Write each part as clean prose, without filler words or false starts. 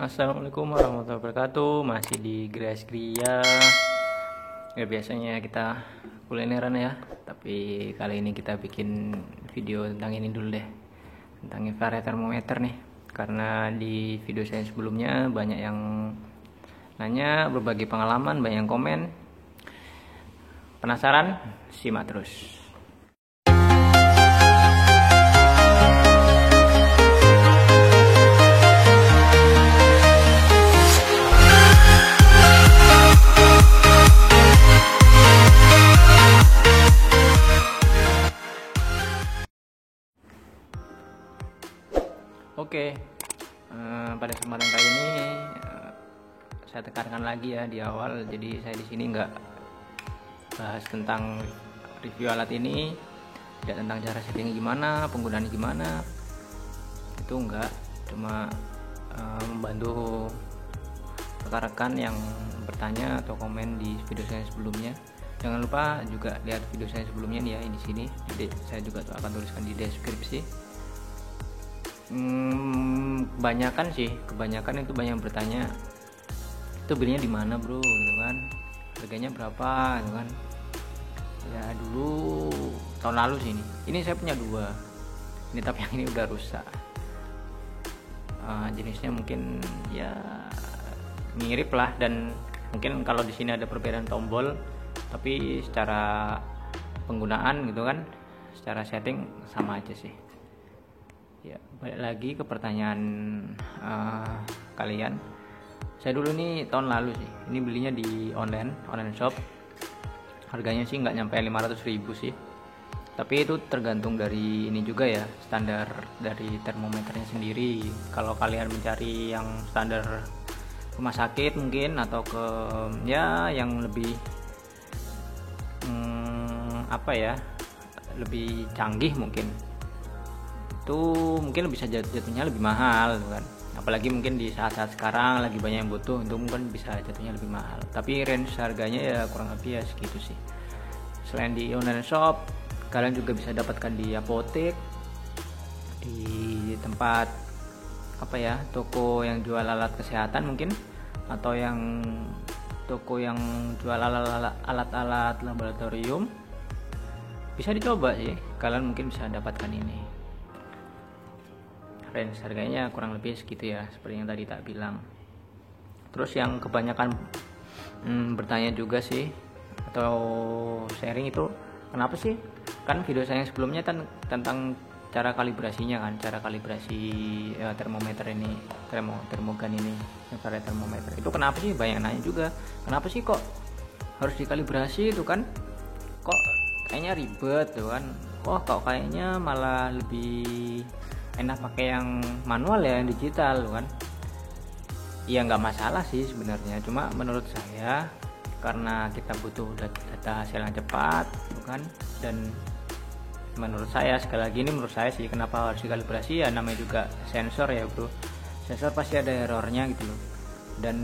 Assalamualaikum warahmatullahi wabarakatuh. Masih di Grace Gria. Ya biasanya kita kulineran ya, tapi kali ini kita bikin video tentang ini dulu deh, tentang infrared thermometer nih. Karena di video saya sebelumnya banyak yang nanya, berbagi pengalaman, banyak yang komen. Penasaran? Simak terus. Oke, pada kesempatan kali ini saya tekankan lagi ya di awal. Jadi saya di sini nggak bahas tentang review alat ini, tidak tentang cara setting gimana, penggunaan gimana. Itu enggak, cuma membantu rekan-rekan yang bertanya atau komen di video saya sebelumnya. Jangan lupa juga lihat video saya sebelumnya nih ya, di sini. Saya juga akan tuliskan di deskripsi. Kebanyakan itu banyak yang bertanya, itu belinya di mana bro, gitu kan, harganya berapa, gitu kan. Ya dulu tahun lalu sih ini saya punya dua ini, tapi yang ini udah rusak. Jenisnya mungkin ya mirip lah, dan mungkin kalau di sini ada perbedaan tombol, tapi secara penggunaan gitu kan, secara setting sama aja sih. Ya, balik lagi ke pertanyaan kalian. Saya dulu nih tahun lalu sih, ini belinya di online shop. Harganya sih nggak nyampe 500.000 sih. Tapi itu tergantung dari ini juga ya, standar dari termometernya sendiri. Kalau kalian mencari yang standar rumah sakit mungkin, atau ke ya yang lebih lebih canggih mungkin, itu mungkin bisa jatuhnya lebih mahal kan. Apalagi mungkin di saat-saat sekarang lagi banyak yang butuh, itu mungkin bisa jatuhnya lebih mahal. Tapi range harganya ya kurang lebih ya segitu sih. Selain di online shop, kalian juga bisa dapatkan di apotek, di tempat toko yang jual alat kesehatan mungkin, atau yang toko yang jual alat-alat laboratorium. Bisa dicoba sih, kalian mungkin bisa dapatkan ini. Range harganya kurang lebih segitu ya, seperti yang tadi tak bilang. Terus yang kebanyakan bertanya juga sih, atau sharing itu, kenapa sih, kan video saya yang sebelumnya tentang cara kalibrasinya kan, cara kalibrasi termometer ini, termogan ini, infrared thermometer itu kenapa sih, banyak nanya juga, kenapa sih kok harus dikalibrasi itu kan, kok kayaknya ribet tuh kan, kok kayaknya malah lebih enak pakai yang manual ya, yang digital kan. Ya nggak masalah sih sebenarnya, cuma menurut saya karena kita butuh data hasil yang cepat kan, dan menurut saya, sekali lagi ini menurut saya sih, kenapa harus dikalibrasi ya, namanya juga sensor ya bro, sensor pasti ada errornya gitu loh, dan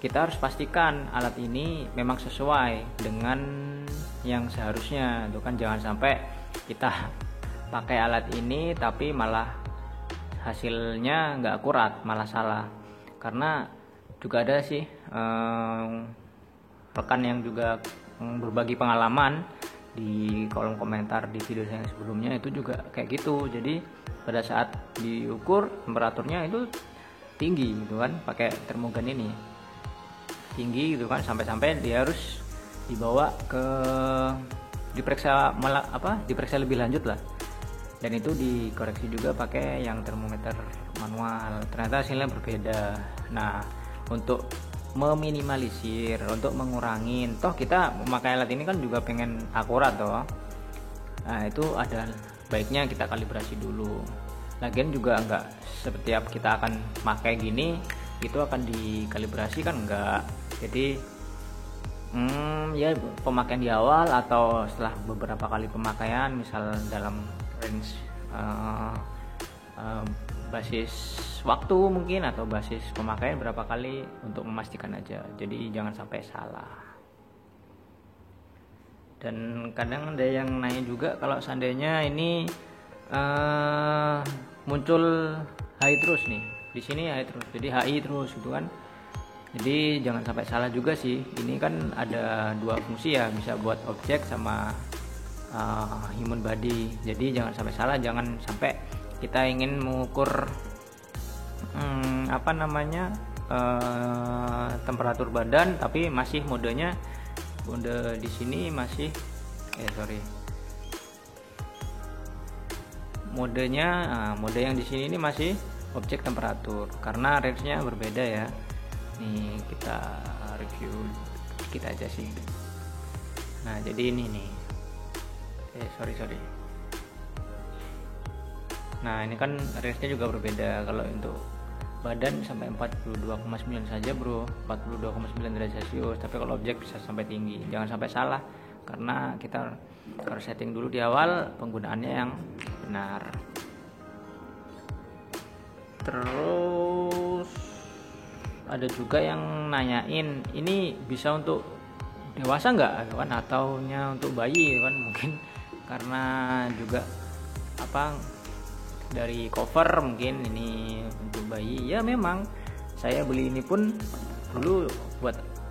kita harus pastikan alat ini memang sesuai dengan yang seharusnya tuh kan. Jangan sampai kita pakai alat ini tapi malah hasilnya nggak akurat, malah salah. Karena juga ada sih rekan yang juga berbagi pengalaman di kolom komentar di video saya sebelumnya, itu juga kayak gitu. Jadi pada saat diukur temperaturnya itu tinggi gitu kan, pakai termogan ini tinggi gitu kan, sampai dia harus dibawa ke diperiksa lebih lanjut lah, dan itu dikoreksi juga pakai yang termometer manual. Ternyata hasilnya berbeda. Nah, untuk meminimalisir, untuk mengurangi, toh kita memakai alat ini kan juga pengen akurat toh. Nah, itu ada baiknya kita kalibrasi dulu. Lagian juga enggak setiap kita akan pakai gini itu akan dikalibrasi kan, enggak. Jadi ya pemakaian di awal atau setelah beberapa kali pemakaian, misal dalam range basis waktu mungkin, atau basis pemakaian berapa kali, untuk memastikan aja. Jadi jangan sampai salah. Dan kadang ada yang nanya juga, kalau seandainya ini muncul high terus nih di sini HI terus, jadi HI terus gitu kan. Jadi jangan sampai salah juga sih, ini kan ada dua fungsi ya, bisa buat objek sama human body. Jadi jangan sampai salah, jangan sampai kita ingin mengukur temperatur badan tapi masih mode di sini masih mode yang di sini ini masih objek temperatur, karena range-nya berbeda ya. Nih kita review dikit aja sih. Nah jadi ini nih nah ini kan range-nya juga berbeda. Kalau untuk badan sampai 42,9 saja bro, 42,9 derajat Celcius, tapi kalau objek bisa sampai tinggi. Jangan sampai salah, karena kita harus setting dulu di awal penggunaannya yang benar. Terus ada juga yang nanyain, ini bisa untuk dewasa nggak kan, ataunya untuk bayi kan, mungkin karena juga dari cover mungkin ini untuk bayi. Ya memang saya beli ini pun dulu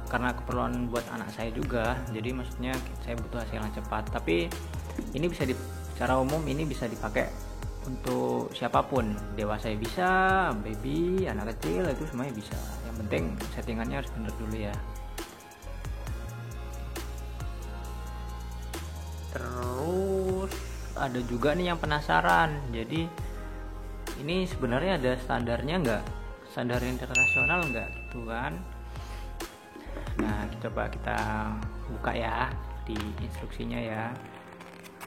karena keperluan buat anak saya juga, jadi maksudnya saya butuh hasil yang cepat. Tapi ini secara umum ini bisa dipakai untuk siapapun, dewasa bisa, baby, anak kecil, itu semuanya bisa. Yang penting settingannya harus benar dulu ya. Terus ada juga nih yang penasaran, jadi ini sebenarnya ada standarnya nggak, standar internasional nggak gitu kan. Nah coba kita buka ya di instruksinya ya,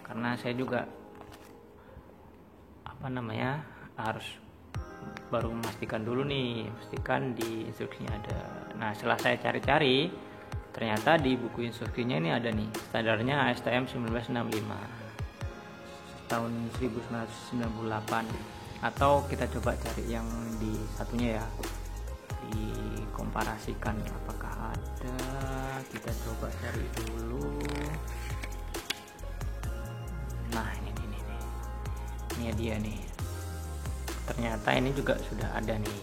karena saya juga harus baru memastikan dulu nih, pastikan di instruksinya ada. Nah setelah saya cari-cari, ternyata di buku instruksinya ini ada nih standarnya ASTM 1995 tahun 1998. Atau kita coba cari yang di satunya ya, dikomparasikan apakah ada. Kita coba cari dulu. Nah ini dia nih, ternyata ini juga sudah ada nih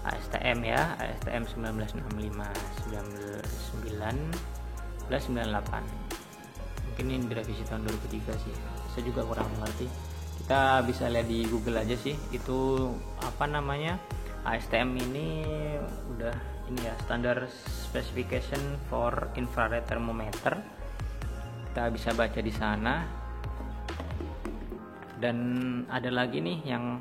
ASTM ya, ASTM 1998. Mungkin ini direvisi tahun 2003 sih, saya juga kurang mengerti. Kita bisa lihat di Google aja sih, itu ASTM ini udah ini ya, standar specification for infrared thermometer. Kita bisa baca di sana. Dan ada lagi nih yang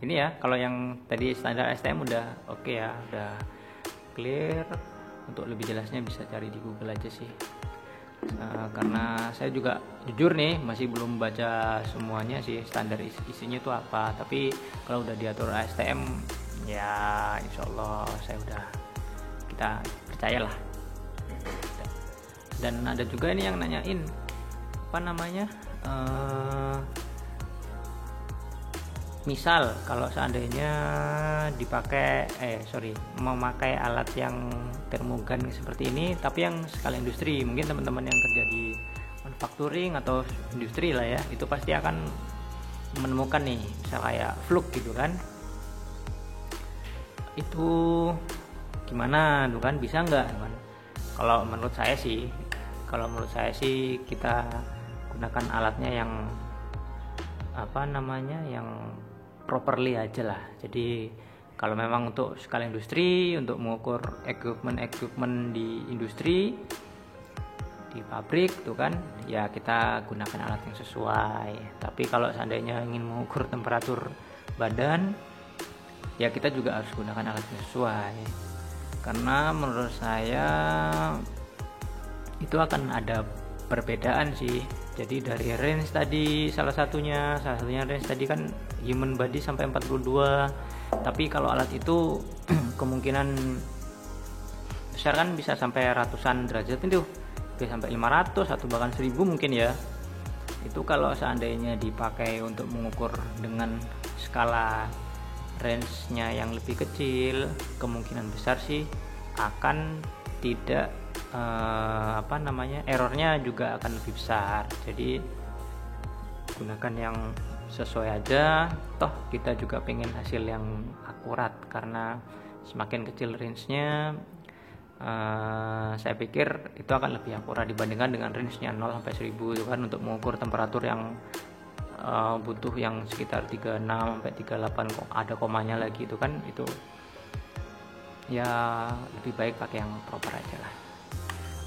ini ya, kalau yang tadi standar ASTM udah oke ya, udah clear. Untuk lebih jelasnya bisa cari di Google aja sih. Karena saya juga jujur nih masih belum baca semuanya sih, standar isinya itu apa. Tapi kalau udah diatur ASTM ya insyaallah kita percayalah. Dan ada juga ini yang nanyain misal kalau seandainya memakai alat yang termogan seperti ini, tapi yang skala industri, mungkin teman-teman yang kerja di manufacturing atau industri lah ya, itu pasti akan menemukan nih misal kayak fluk gitu kan. Itu gimana tuh kan, bisa nggak kan? Kalau menurut saya sih kita gunakan alatnya yang yang properly aja lah. Jadi kalau memang untuk skala industri, untuk mengukur equipment di industri, di pabrik tuh kan, ya kita gunakan alat yang sesuai. Tapi kalau seandainya ingin mengukur temperatur badan, ya kita juga harus gunakan alat yang sesuai. Karena menurut saya itu akan ada perbedaan sih. Jadi dari range tadi salah satunya range tadi kan human body sampai 42. Tapi kalau alat itu kemungkinan besar kan bisa sampai ratusan derajat itu, bisa sampai 500 atau bahkan 1000 mungkin ya. Itu kalau seandainya dipakai untuk mengukur dengan skala range-nya yang lebih kecil, kemungkinan besar sih akan tidak errornya juga akan lebih besar. Jadi gunakan yang sesuai aja, toh kita juga pengen hasil yang akurat, karena semakin kecil range-nya saya pikir itu akan lebih akurat dibandingkan dengan range-nya 0 sampai 1000 itu kan, untuk mengukur temperatur yang butuh yang sekitar 36 sampai 38 kok ada komanya lagi itu kan, itu ya lebih baik pakai yang proper aja lah.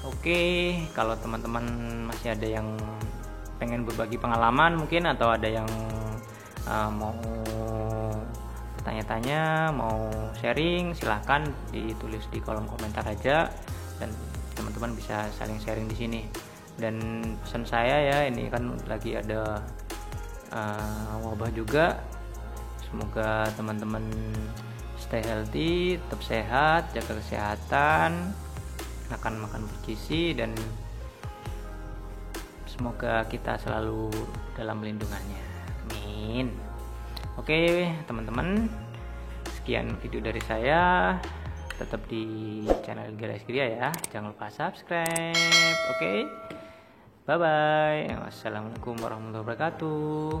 Oke, kalau teman-teman masih ada yang pengen berbagi pengalaman mungkin, atau ada yang mau tanya-tanya, mau sharing, silahkan ditulis di kolom komentar aja, dan teman-teman bisa saling sharing di sini. Dan pesan saya ya, ini kan lagi ada wabah juga, semoga teman-teman stay healthy, tetap sehat, jaga kesehatan, makan bergizi, dan semoga kita selalu dalam lindungannya. Amin. Oke teman-teman, sekian video dari saya. Tetap di channel Gerais Gria ya, jangan lupa subscribe. Oke, bye bye. Wassalamualaikum warahmatullahi wabarakatuh.